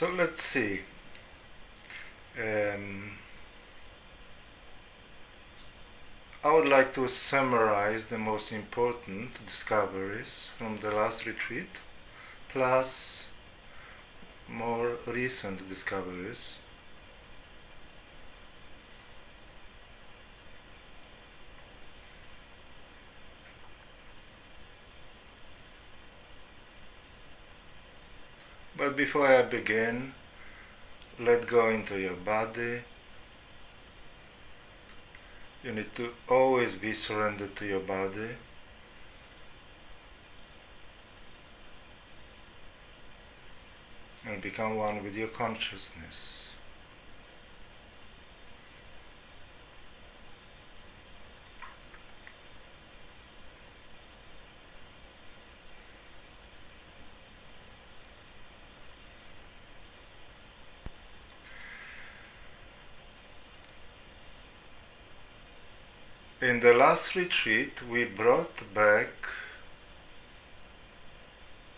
So let's see. I would like to summarize the most important discoveries from the last retreat, plus more recent discoveries. But before I begin, let go into your body. You need to always be surrendered to your body. And become one with your consciousness. In the last retreat, we brought back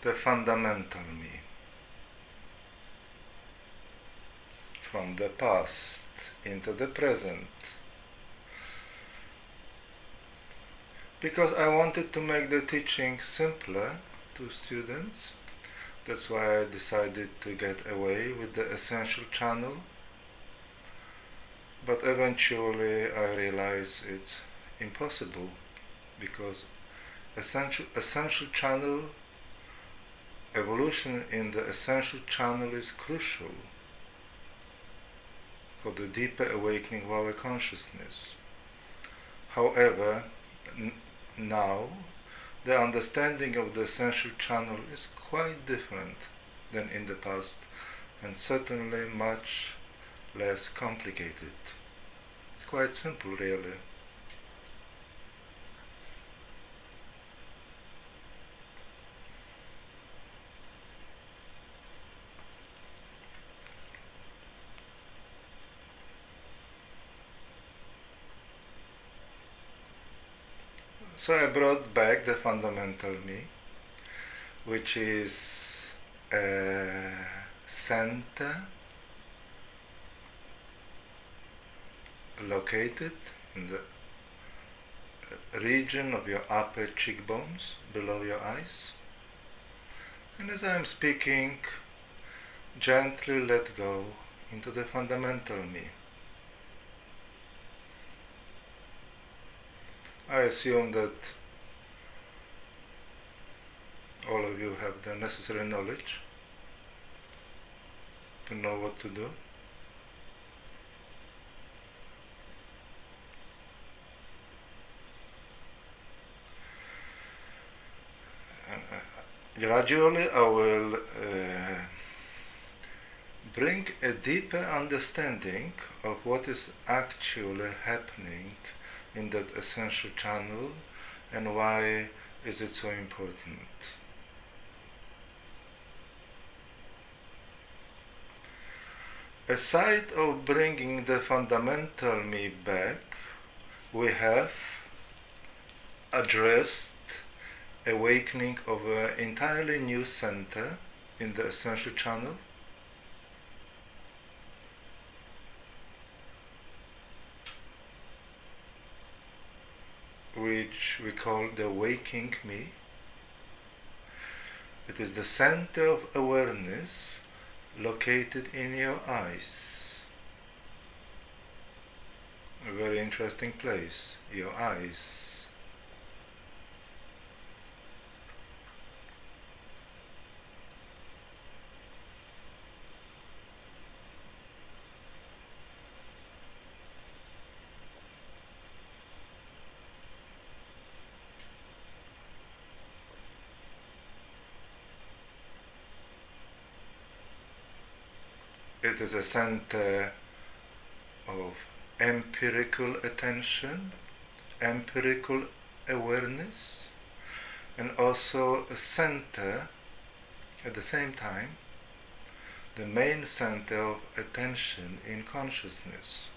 the fundamental me from the past into the present, because I wanted to make the teaching simpler to students. That's why I decided to get away with the essential channel, but eventually I realized it's impossible, because essential channel, evolution in the essential channel is crucial for the deeper awakening of our consciousness. However, now the understanding of the essential channel is quite different than in the past, and certainly much less complicated. It's quite simple, really. So I brought back the fundamental me, which is a center located in the region of your upper cheekbones, below your eyes. And as I am speaking, gently let go into the fundamental me. I assume that all of you have the necessary knowledge to know what to do. And gradually I will bring a deeper understanding of what is actually happening in that essential channel and why is it so important. Aside of bringing the fundamental me back, we have addressed awakening of an entirely new center in the essential channel, which we call the waking me. It is the center of awareness located in your eyes. A very interesting place, your eyes. It is a center of empirical attention, empirical awareness, and also a center, at the same time, the main center of attention in consciousness.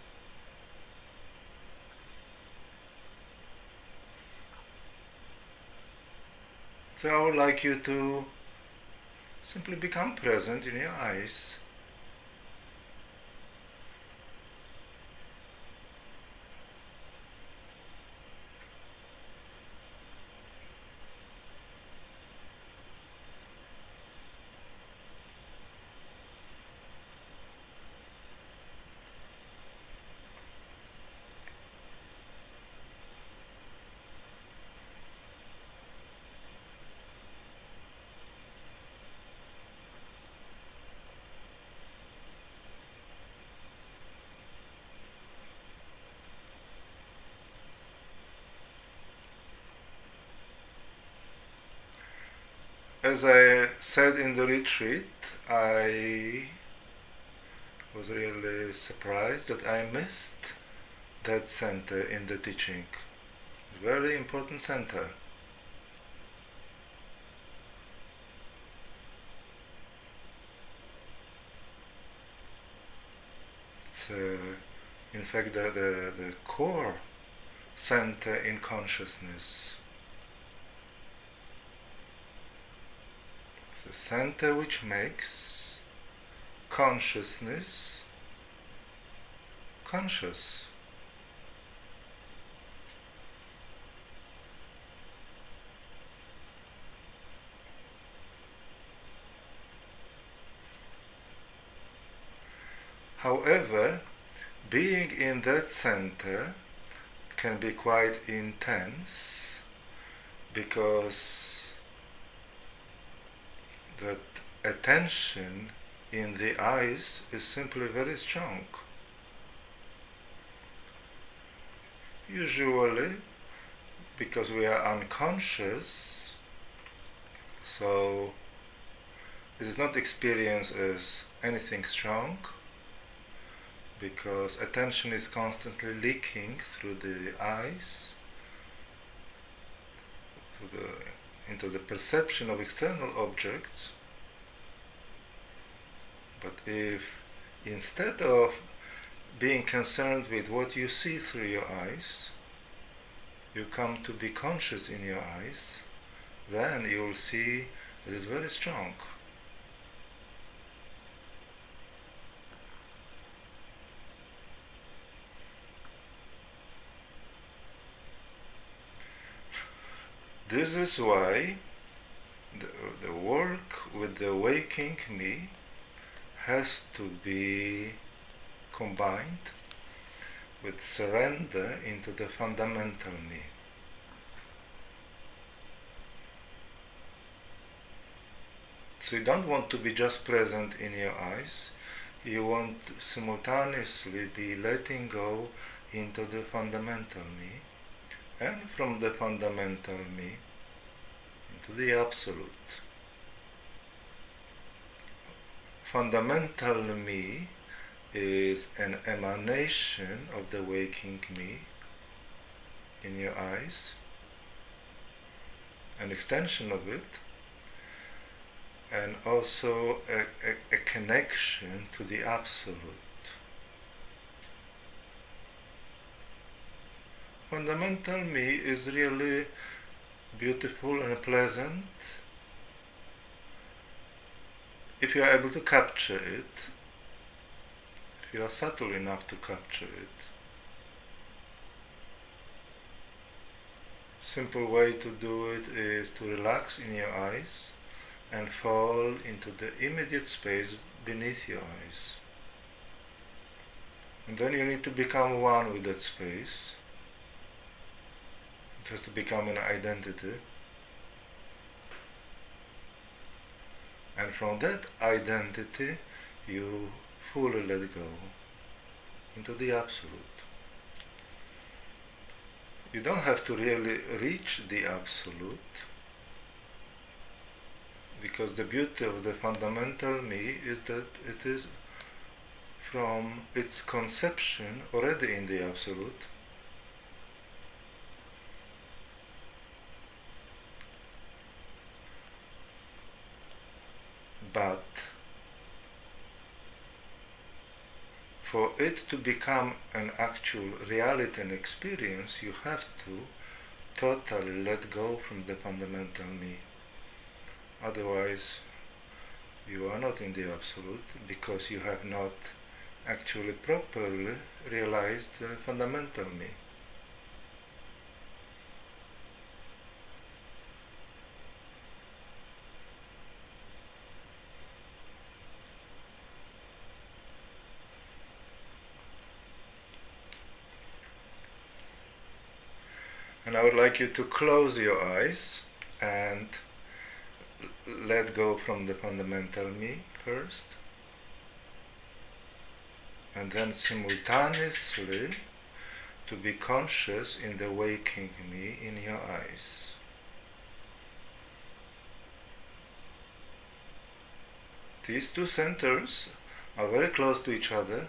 So I would like you to simply become present in your eyes as I said in the retreat, I was really surprised that I missed that center in the teaching. Very important center. It's in fact the core center in consciousness. It's the center which makes consciousness conscious. However, being in that center can be quite intense because that attention in the eyes is simply very strong. Usually, because we are unconscious, so it is not experienced as anything strong, because attention is constantly leaking through the eyes into the perception of external objects. But if instead of being concerned with what you see through your eyes, you come to be conscious in your eyes, then you will see it is very strong. This is why the work with the waking me has to be combined with surrender into the fundamental me. So you don't want to be just present in your eyes, you want to simultaneously be letting go into the fundamental me, and from the fundamental me into the absolute. Fundamental me is an emanation of the waking me in your eyes, an extension of it, and also a connection to the absolute. Fundamental me is really beautiful and pleasant if you are able to capture it, if you are subtle enough to capture it. Simple way to do it is to relax in your eyes and fall into the immediate space beneath your eyes. And then you need to become one with that space. It has to become an identity. And from that identity, you fully let go into the absolute. You don't have to really reach the absolute, because the beauty of the fundamental me is that it is from its conception already in the absolute. But for it to become an actual reality and experience, you have to totally let go from the fundamental me. Otherwise, you are not in the absolute, because you have not actually properly realized the fundamental me. And I would like you to close your eyes and let go from the fundamental me first, and then simultaneously to be conscious in the waking me in your eyes. These two centers are very close to each other,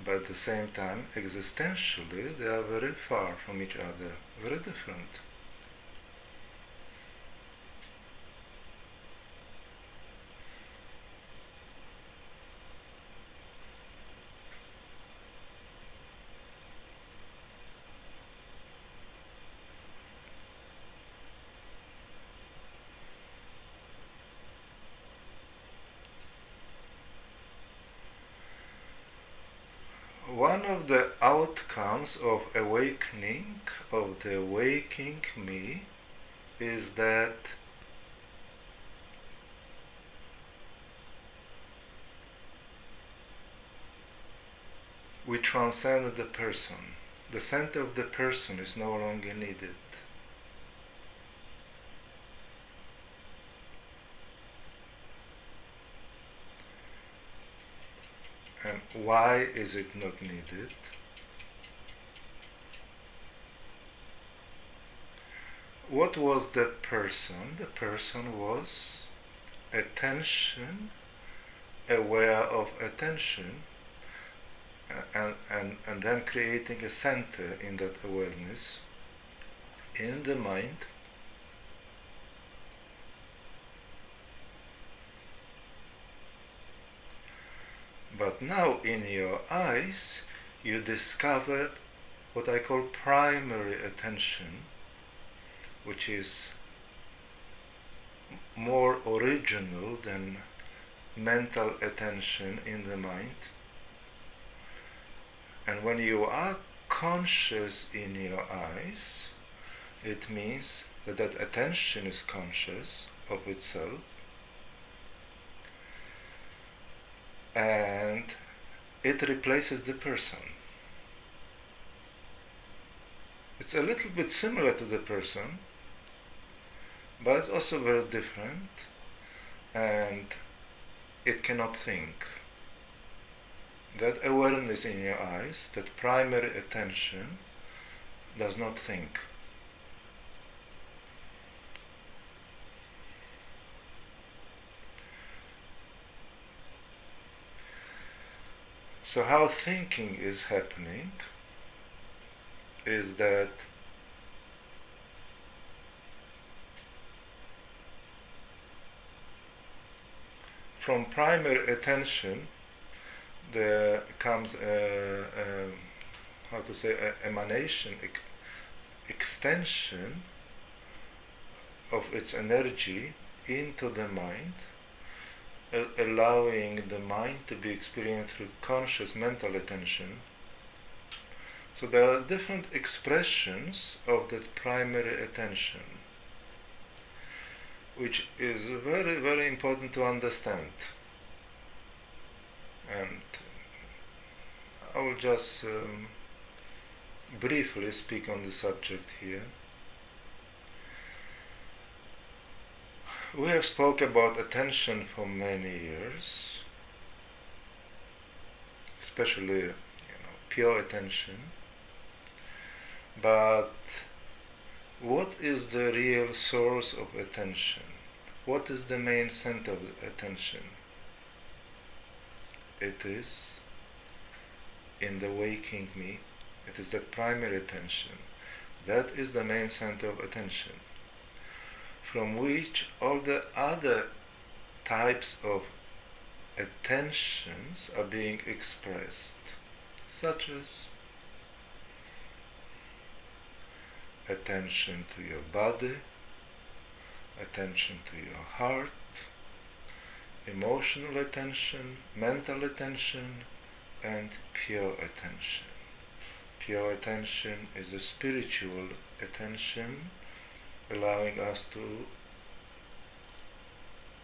but at the same time, existentially, they are very far from each other, very different. One of the outcomes of awakening, of the waking me, is that we transcend the person. The center of the person is no longer needed. And why is it not needed? What was the person? The person was attention, aware of attention, and then creating a center in that awareness in the mind. But now in your eyes you discover what I call primary attention, which is more original than mental attention in the mind. And when you are conscious in your eyes, it means that that attention is conscious of itself, and it replaces the person. It's a little bit similar to the person, but it's also very different, and it cannot think. That awareness in your eyes, that primary attention, does not think. So how thinking is happening is that from primary attention there comes emanation, extension of its energy into the mind, allowing the mind to be experienced through conscious mental attention. So there are different expressions of that primary attention, which is very, very important to understand. And I will just briefly speak on the subject here. We have spoke about attention for many years, especially pure attention. But what is the real source of attention? What is the main center of attention? It is in the waking me. It is that primary attention. That is the main center of attention, from which all the other types of attentions are being expressed, such as attention to your body, attention to your heart, emotional attention, mental attention, and pure attention. Pure attention is a spiritual attention, allowing us to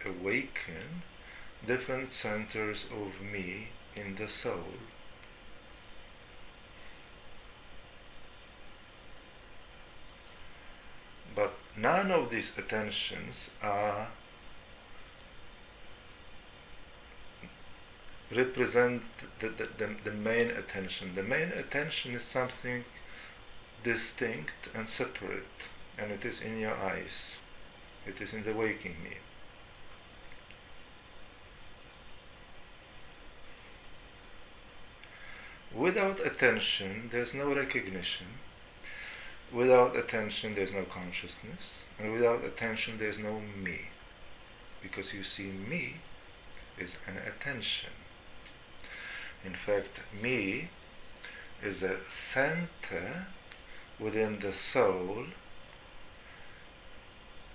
awaken different centers of me in the soul. But none of these attentions are represent the main attention. The main attention is something distinct and separate, and it is in your eyes. It is in the waking me. Without attention, there's no recognition. Without attention, there's no consciousness. And without attention, there's no me. Because you see, me is an attention. In fact, me is a center within the soul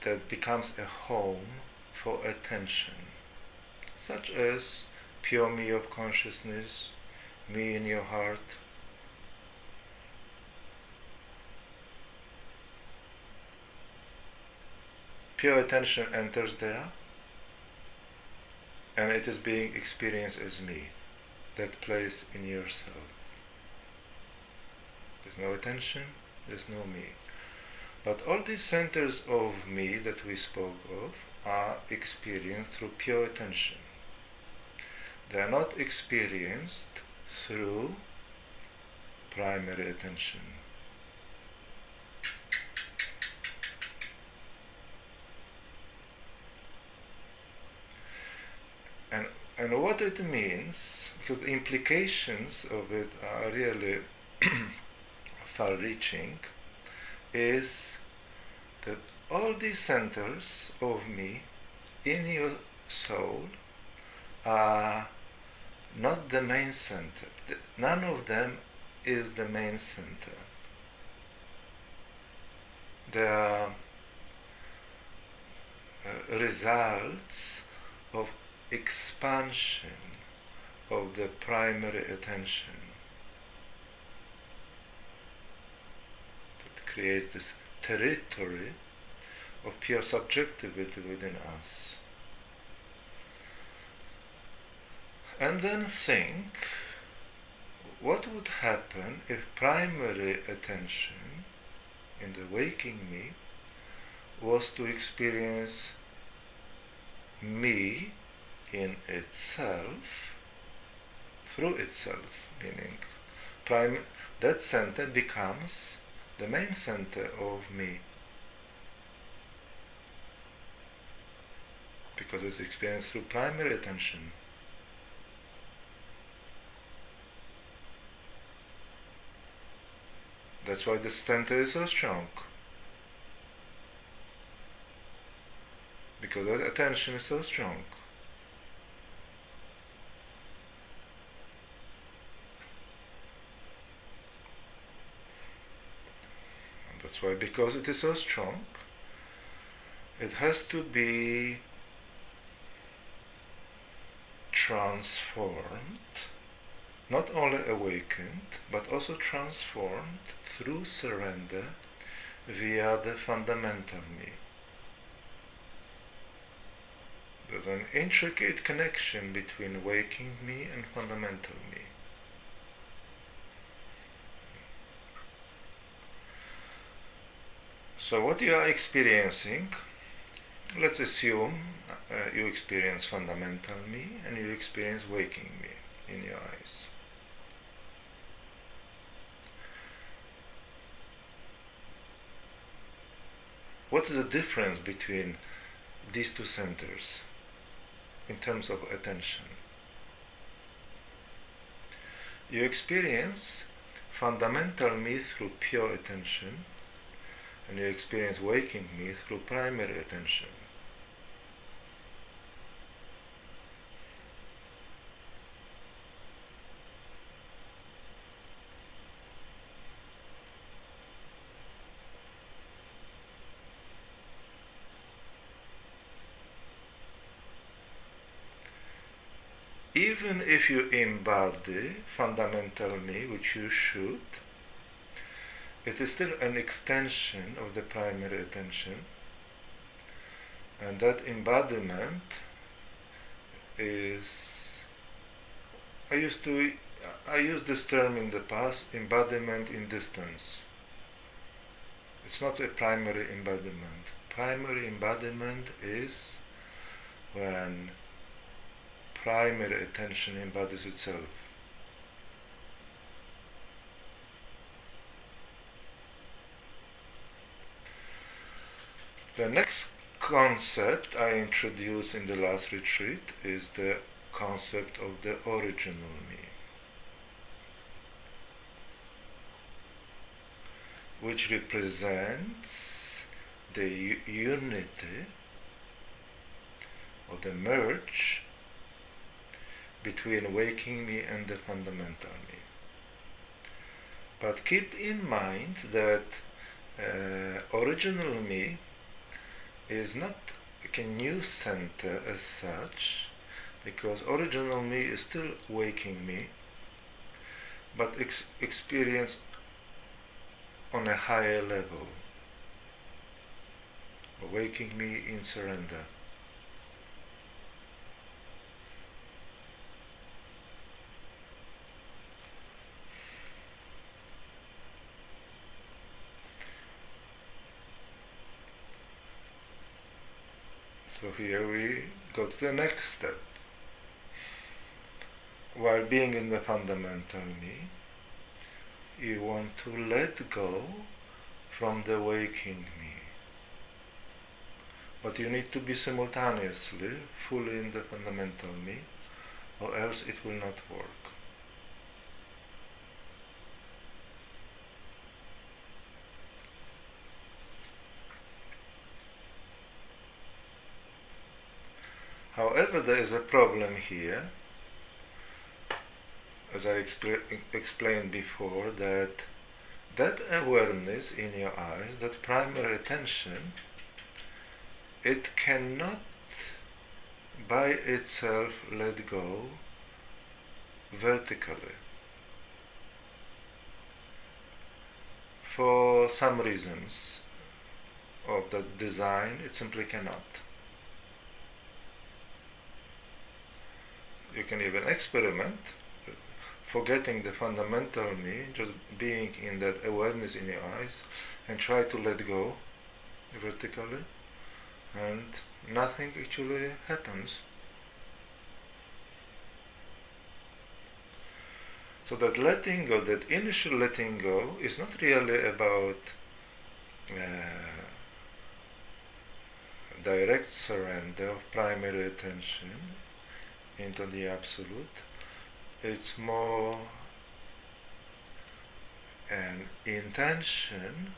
that becomes a home for attention, such as pure me of consciousness, me in your heart. Pure attention enters there, and it is being experienced as me, that place in yourself. There's no attention, there's no me. But all these centers of me that we spoke of are experienced through pure attention. They are not experienced through primary attention. And what it means, because the implications of it are really far-reaching, is that all these centers of me in your soul are not the main center. None of them is the main center. They are results of expansion of the primary attention that creates this territory of pure subjectivity within us. And then think, what would happen if primary attention in the waking me was to experience me in itself, through itself, meaning that center becomes the main center of me, because it's experienced through primary attention. That's why the center is so strong, because that attention is so strong. And that's why, because it is so strong, it has to be transformed, not only awakened, but also transformed through surrender via the fundamental me. There's an intricate connection between waking me and fundamental me. So what you are experiencing, let's assume you experience fundamental me and you experience waking me in your eyes. What is the difference between these two centers in terms of attention? You experience fundamental me through pure attention, and you experience waking me through primary attention. Even if you embody fundamental me, which you should, it is still an extension of the primary attention, and that embodiment is, I used this term in the past, embodiment in distance. It's not a primary embodiment. Primary embodiment is when primary attention embodies itself. The next concept I introduced in the last retreat is the concept of the original me. which represents the unity or the merge between waking me and the fundamental me. But keep in mind that original me is not a new center as such, because original me is still waking me, but experience on a higher level, waking me in surrender. So here we go to the next step. While being in the fundamental me, you want to let go from the waking me. But you need to be simultaneously fully in the fundamental me, or else it will not work. However, there is a problem here, as I explained before, that awareness in your eyes, that primary attention, it cannot by itself let go vertically. For some reasons of the design, it simply cannot. You can even experiment, forgetting the fundamental me, just being in that awareness in your eyes, and try to let go vertically, and nothing actually happens. So that letting go, that initial letting go, is not really about direct surrender of primary attention into the Absolute. It's more an intention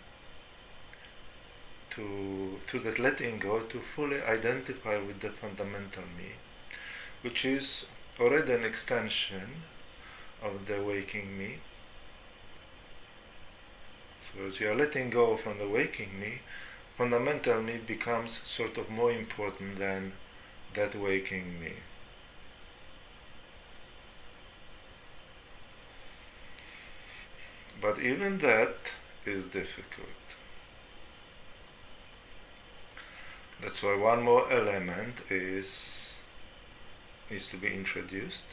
through that letting go, to fully identify with the fundamental me, which is already an extension of the waking me. So as you are letting go from the waking me, fundamental me becomes sort of more important than that waking me. But even that is difficult. That's why one more element needs to be introduced,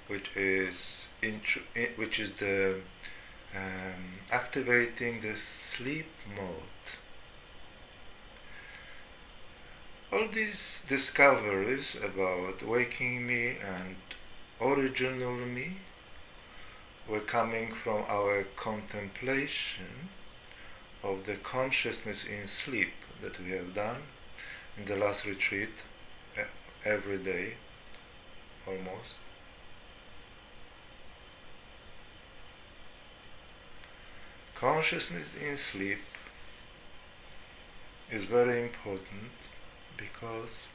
which is the activating the sleep mode. All these discoveries about waking me and original me were coming from our contemplation of the consciousness in sleep that we have done in the last retreat, every day almost. Consciousness in sleep is very important because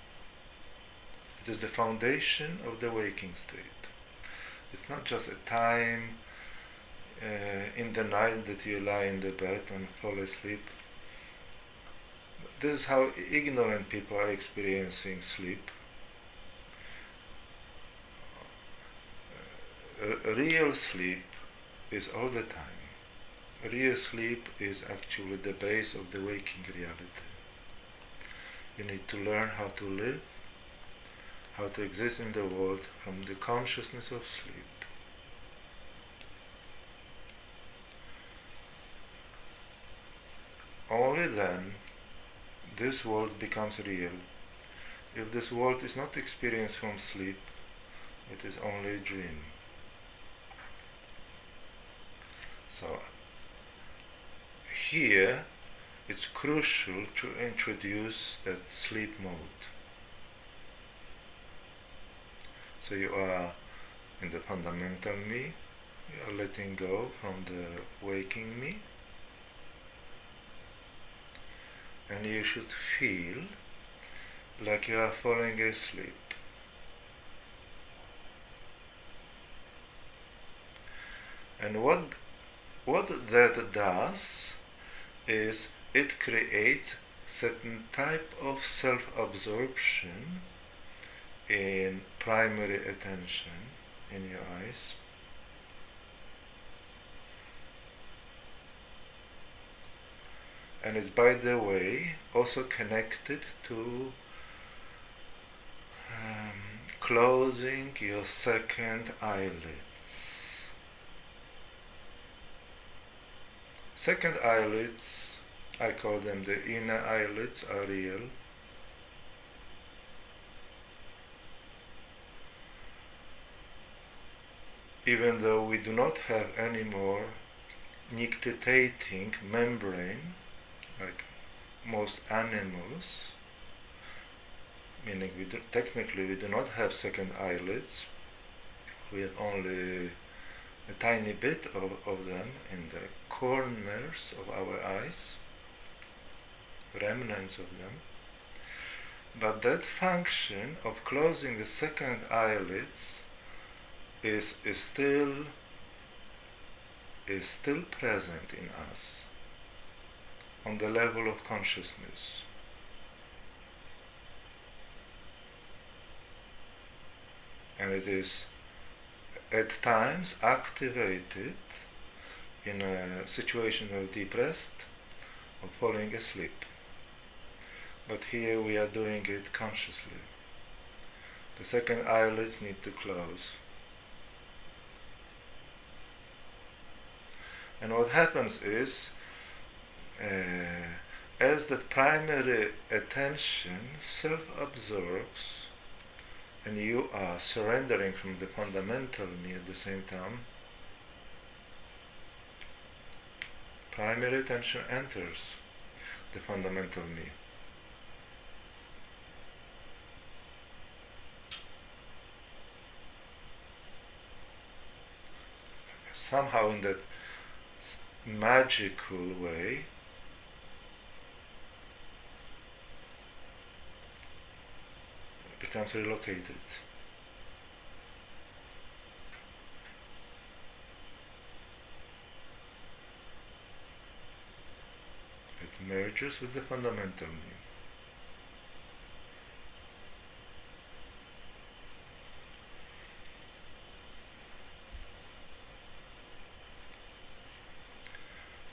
it is the foundation of the waking state. It's not just a time in the night that you lie in the bed and fall asleep. This is how ignorant people are experiencing sleep. Real sleep is all the time. Real sleep is actually the base of the waking reality. You need to learn how to live, how to exist in the world from the consciousness of sleep. Only then this world becomes real. If this world is not experienced from sleep, it is only a dream. So here it's crucial to introduce that sleep mode. So you are in the fundamental me, you are letting go from the waking me, and you should feel like you are falling asleep. And what that does is it creates certain type of self-absorption in primary attention in your eyes. And it's, by the way, also connected to closing your second eyelids. Second eyelids, I call them the inner eyelids, are real. Even though we do not have any more nictitating membrane, like most animals, meaning technically we do not have second eyelids, we have only a tiny bit of them in the corners of our eyes, remnants of them. But that function of closing the second eyelids is still present in us on the level of consciousness. And it is at times activated in a situation of deep rest or falling asleep. But here we are doing it consciously. The second eyelids need to close. And what happens is, as the primary attention self-absorbs, and you are surrendering from the fundamental me at the same time, primary attention enters the fundamental me. Somehow in that magical way, becomes relocated. It merges with the fundamental me.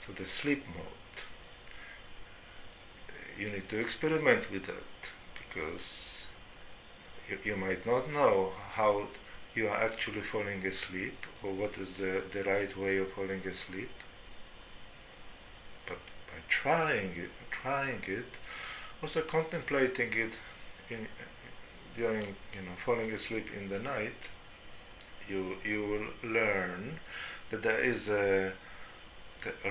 So the sleep mode, you need to experiment with that, because you might not know how you are actually falling asleep, or what is the right way of falling asleep. But by trying it, also contemplating it during falling asleep in the night, you will learn that there is the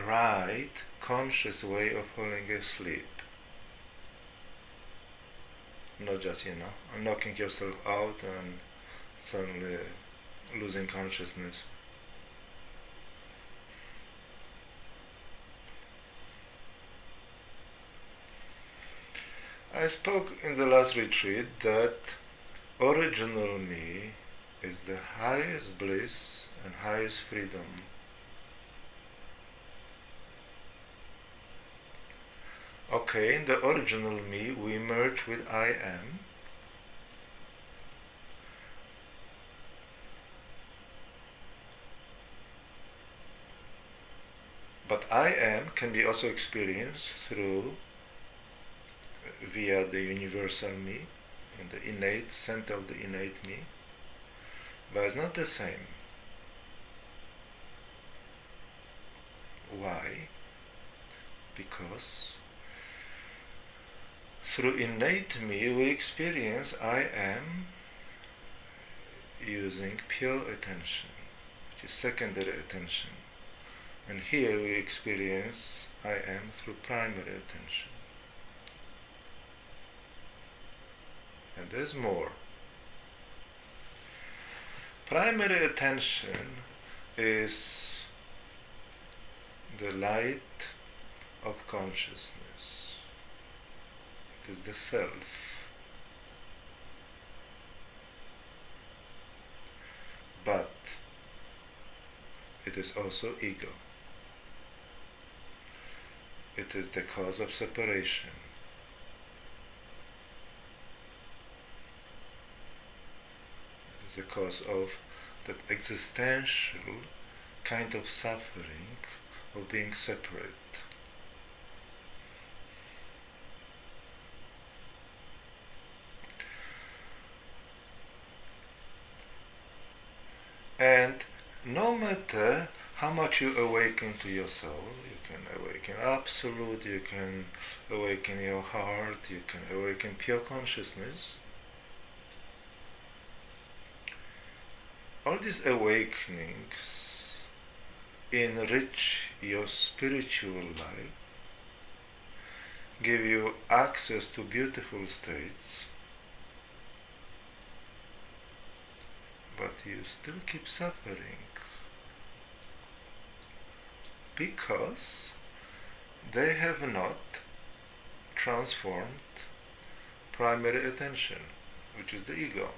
right conscious way of falling asleep. Not just, knocking yourself out and suddenly losing consciousness. I spoke in the last retreat that original me is the highest bliss and highest freedom. Okay, in the original me we merge with I am. But I am can be also experienced via the universal me, in the innate center of the innate me, but it's not the same. Why? Because through innate me we experience I am using pure attention, which is secondary attention. And here we experience I am through primary attention. And there's more. Primary attention is the light of consciousness. It is the self. But it is also ego. It is the cause of separation. It is the cause of that existential kind of suffering of being separate. And no matter how much you awaken to your soul, you can awaken absolute, you can awaken your heart, you can awaken pure consciousness. All these awakenings enrich your spiritual life, give you access to beautiful states, but you still keep suffering because they have not transformed primary attention, which is the ego.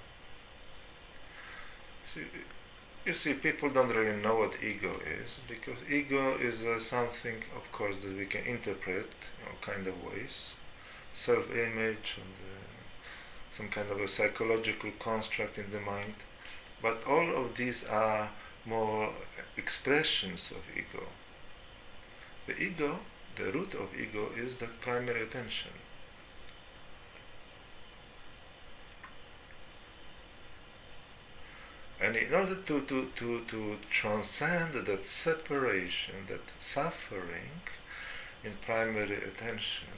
You see, people don't really know what ego is, because ego is something, of course, that we can interpret in all kind of ways. Self-image and some kind of a psychological construct in the mind. But all of these are more expressions of ego. The ego, the root of ego, is that primary attention. And in order to transcend that separation, that suffering in primary attention,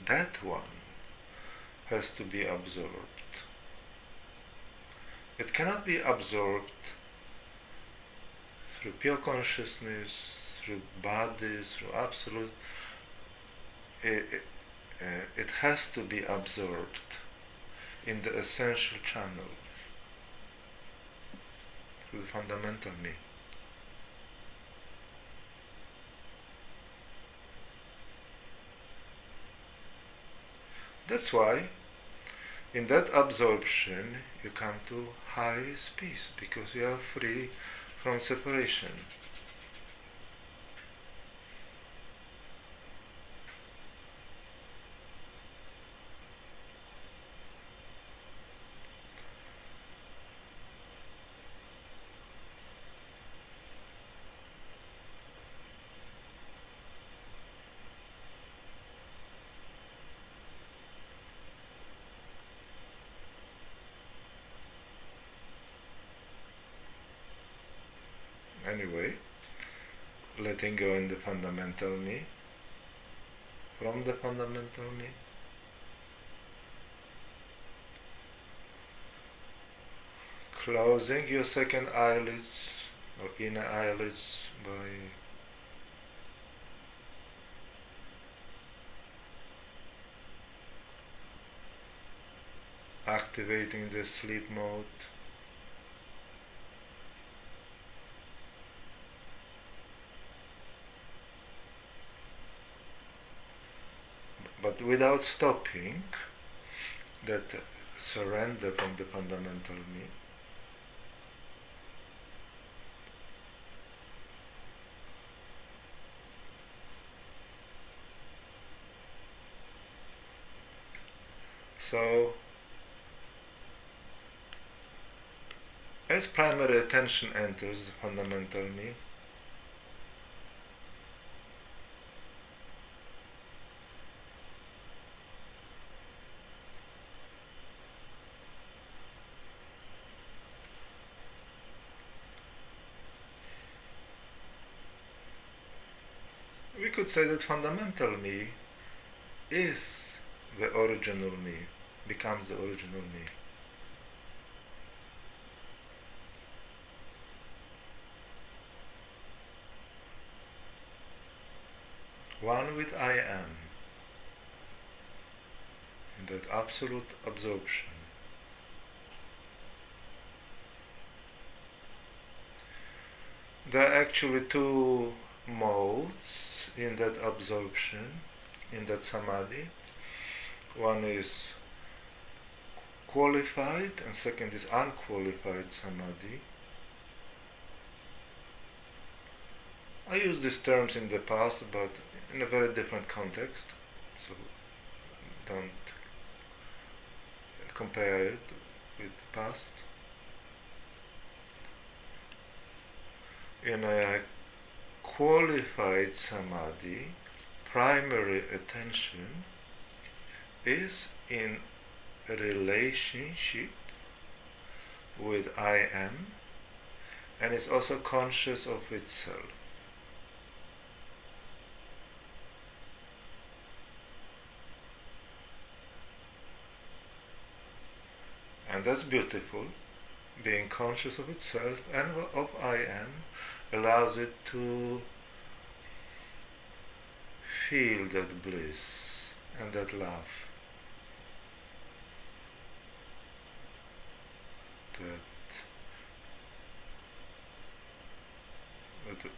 that one has to be absorbed. It cannot be absorbed through pure consciousness, through bodies, through absolute. It has to be absorbed in the essential channel, through the fundamental me. That's why in that absorption you come to highest peace, because you are free from separation. Anyway, letting go in the fundamental me, from the fundamental me, closing your second eyelids or inner eyelids by activating the sleep mode. But without stopping that surrender from the fundamental me. So, as primary attention enters the fundamental me, we could say that fundamental me is the original me, becomes the original me. One with I am, in that absolute absorption. There are actually two modes in that absorption. in that samadhi. One is qualified and second is unqualified samadhi. I used these terms in the past, but in a very different context, so don't compare it with the past. In a qualified samadhi, primary attention is in a relationship with I am, and is also conscious of itself. And that's beautiful. Being conscious of itself and of I am allows it to feel that bliss and that love, that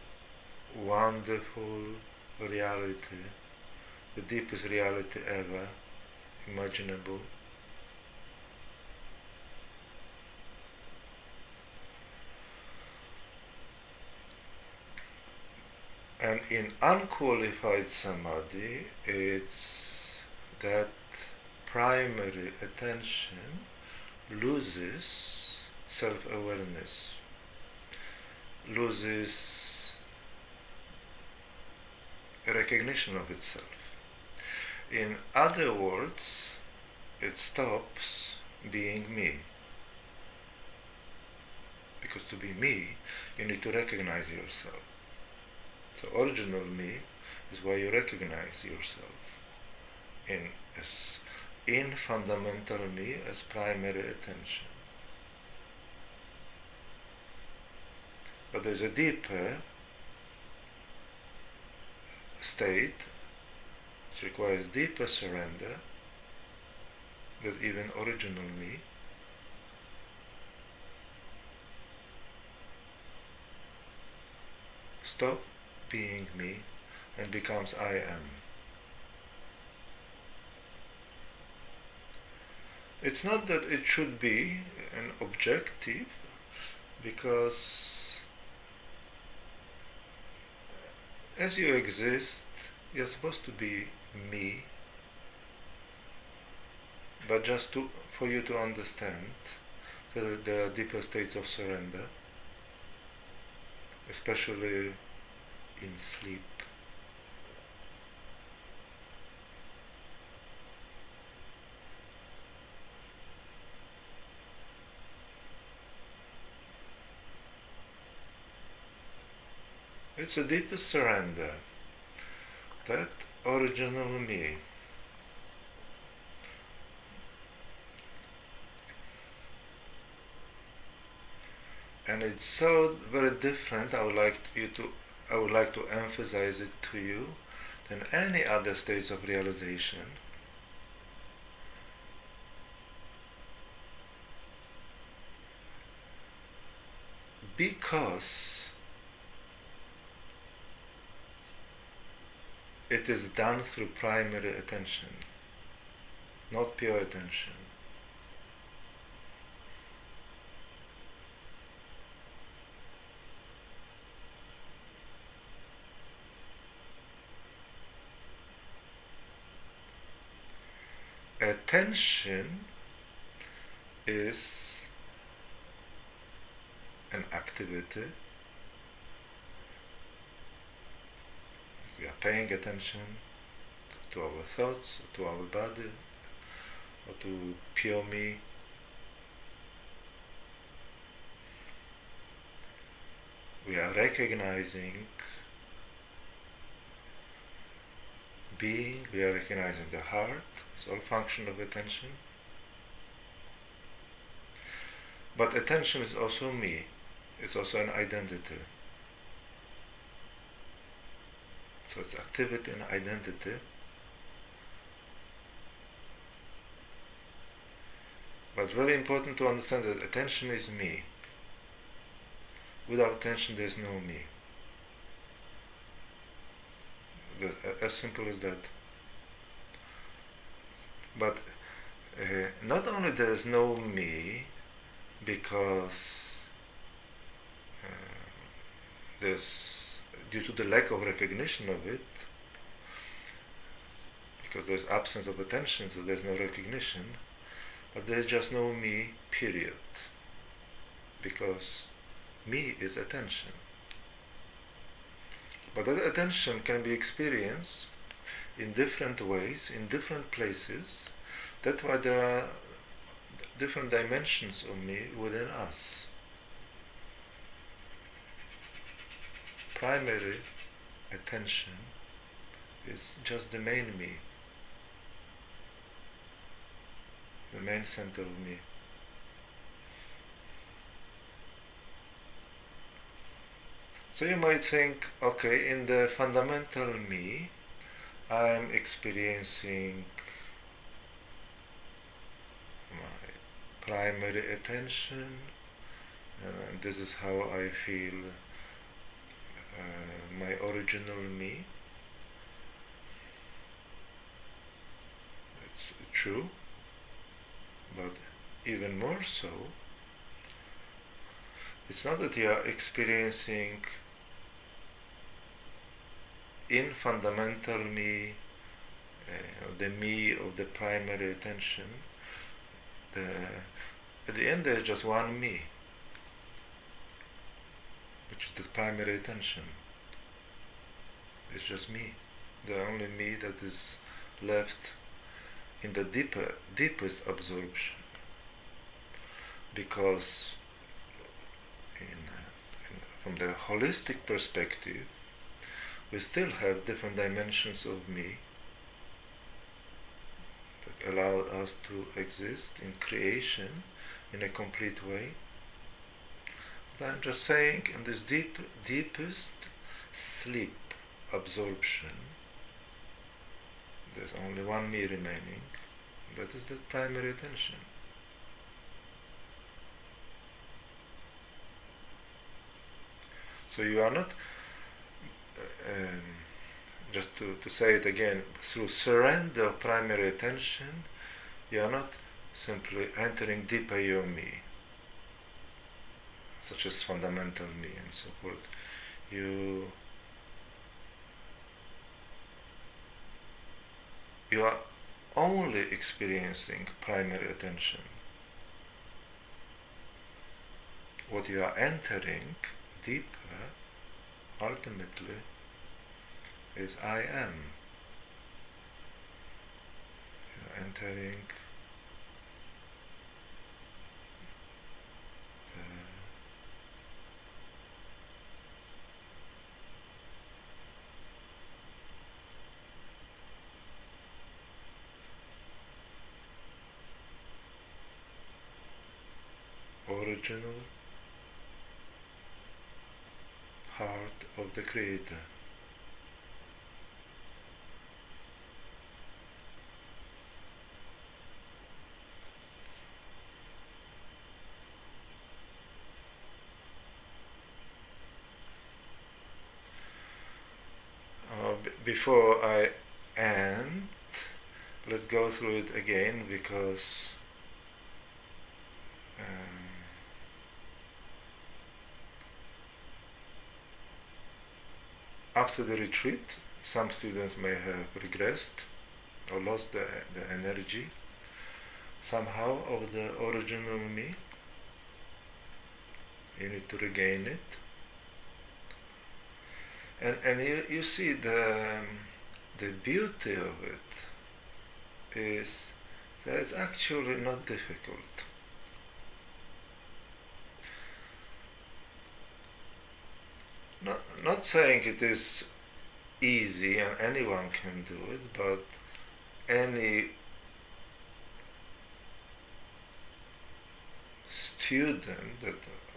wonderful reality, the deepest reality ever imaginable. And in unqualified samadhi, it's that primary attention loses self-awareness, loses recognition of itself. In other words, it stops being me. Because to be me, you need to recognize yourself. So original me is where you recognize yourself in fundamental me as primary attention. But there's a deeper state which requires deeper surrender than even original me. Stop being me and becomes I am. It's not that it should be an objective, because as you exist, you're supposed to be me, but just for you to understand that there are deeper states of surrender, especially in sleep. It's a deeper surrender, that original me. And it's so very different, I would like to emphasize it to you, than any other states of realization. Because it is done through primary attention, not pure attention. Attention is an activity. We are paying attention to our thoughts, to our body, or to pure me. We are recognizing being, we are recognizing the heart. It's all function of attention. But attention is also me. It's also an identity. So it's activity and identity. But very important to understand that attention is me. Without attention there is no me. As simple as that. But not only there is no me because there's, due to the lack of recognition of it, because there's absence of attention, so there's no recognition, but there's just no me, period. Because me is attention. But that attention can be experienced in different ways, in different places. That's why there are different dimensions of me within us. Primary attention is just the main me, the main center of me. So you might think, okay, in the fundamental me, I'm experiencing my primary attention, and this is how I feel my original me. It's true, but even more so, it's not that you are experiencing in fundamental me, the me of the primary attention. At the end there's just one me, which is the primary attention. It's just me, the only me that is left in the deepest absorption. Because from the holistic perspective, we still have different dimensions of me that allow us to exist in creation in a complete way. But I'm just saying, in this deepest sleep absorption, there's only one me remaining. That is the primary attention. So you are not, just to say it again, through surrender of primary attention, you are not simply entering deeper your me, such as fundamental me and so forth. You are only experiencing primary attention. What you are entering deeper, ultimately, is I am. You're entering the original heart of the Creator. Before I end, let's go through it again, because after the retreat, some students may have regressed or lost the energy somehow of the original me. You need to regain it. And you see the beauty of it is that it's actually not difficult. Not saying it is easy and anyone can do it, but any student that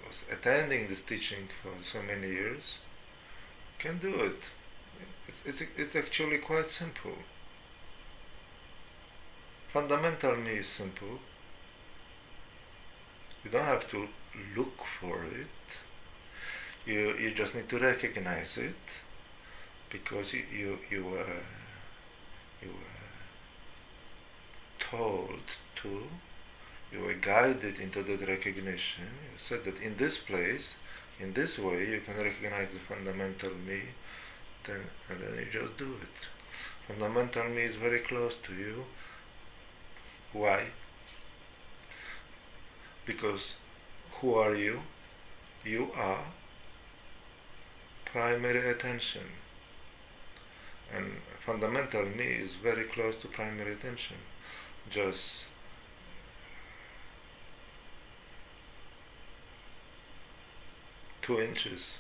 was attending this teaching for so many years can do it. It's actually quite simple. Fundamental me is simple. You don't have to look for it. You just need to recognize it, because you were told to, you were guided into that recognition. You said that in this place, in this way, you can recognize the fundamental me, and then you just do it. Fundamental me is very close to you. Why? Because who are you? You are primary attention. And fundamental me is very close to primary attention. Just two inches.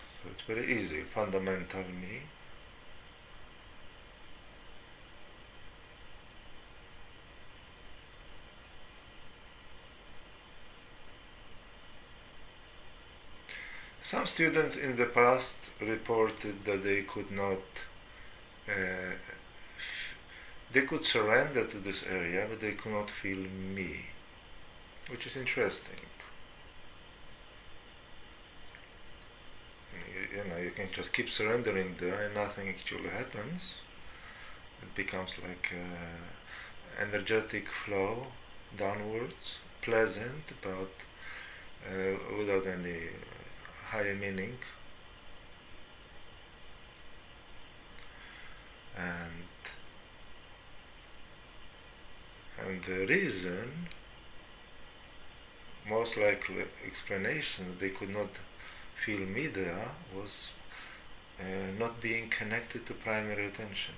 So it's very easy. Fundamental me. Some students in the past reported that they could not, they could surrender to this area, but they could not feel me, which is interesting. You know, you can just keep surrendering there and nothing actually happens. It becomes like energetic flow downwards, pleasant, but without any higher meaning. And the reason, most likely explanation, they could not feel me there was not being connected to primary attention.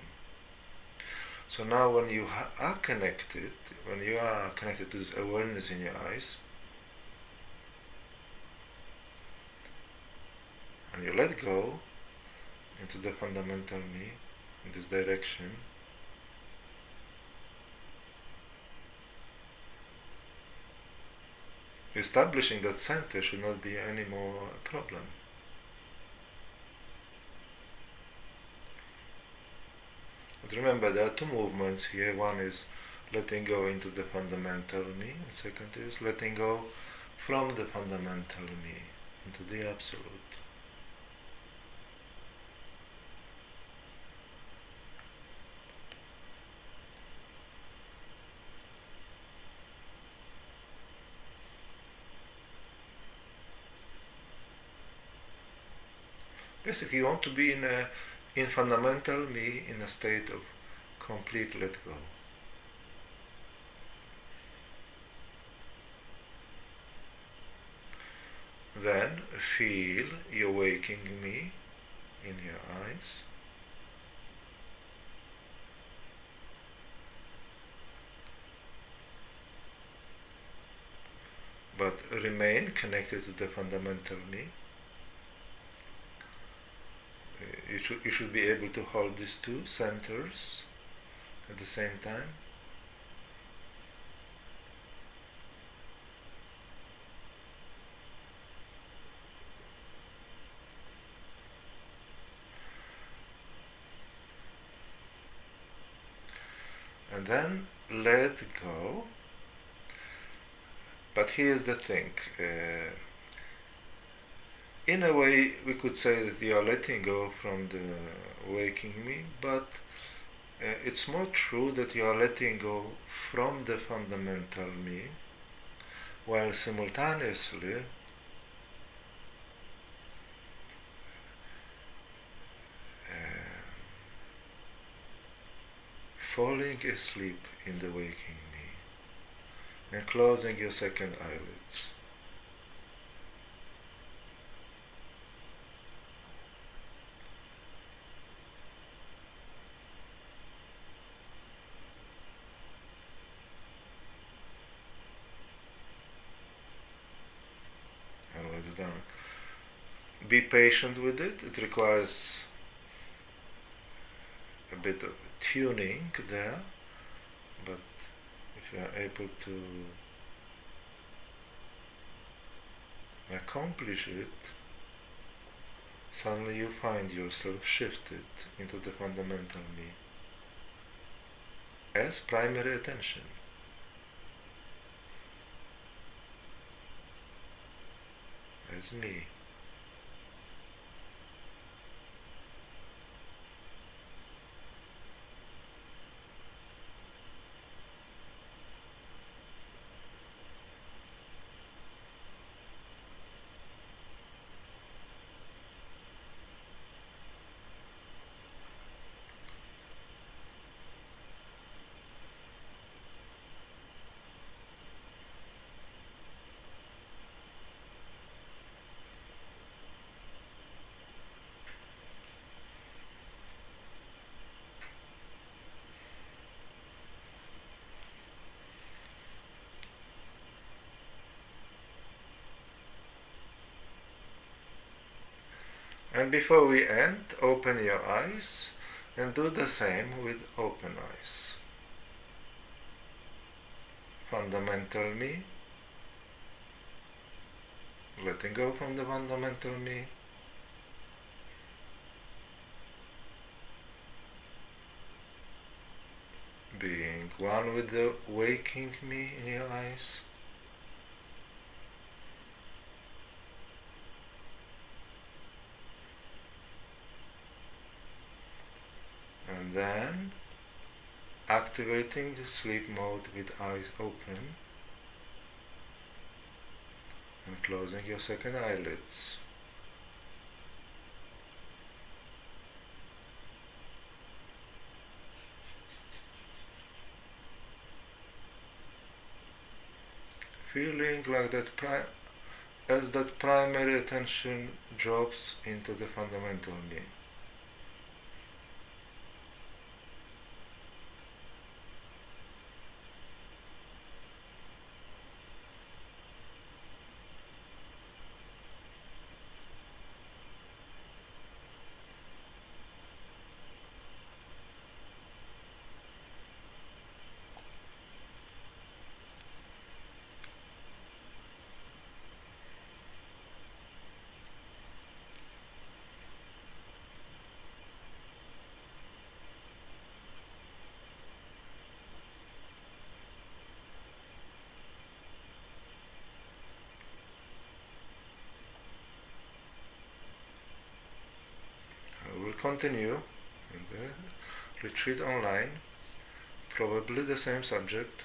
So now when you are connected, when you are connected to this awareness in your eyes, and you let go into the fundamental me in this direction, establishing that center should not be any more a problem. But remember, there are two movements here. One is letting go into the fundamental me, and second is letting go from the fundamental me into the absolute. Basically, you want to be in fundamental me, in a state of complete let go. Then feel your waking me in your eyes. But remain connected to the fundamental me. You should be able to hold these two centers at the same time. And then let go. But here's the thing. In a way, we could say that you are letting go from the waking me, but it's more true that you are letting go from the fundamental me, while simultaneously falling asleep in the waking me and closing your second eyelids. Done. Be patient with it. It requires a bit of tuning there, but if you are able to accomplish it, suddenly you find yourself shifted into the fundamental me as primary attention. As me. And before we end, open your eyes and do the same with open eyes. Fundamental me, letting go from the fundamental me, being one with the waking me in your eyes, and then activating the sleep mode with eyes open and closing your second eyelids. Feeling like as that primary attention drops into the fundamental me. I will continue in the retreat online, probably the same subject,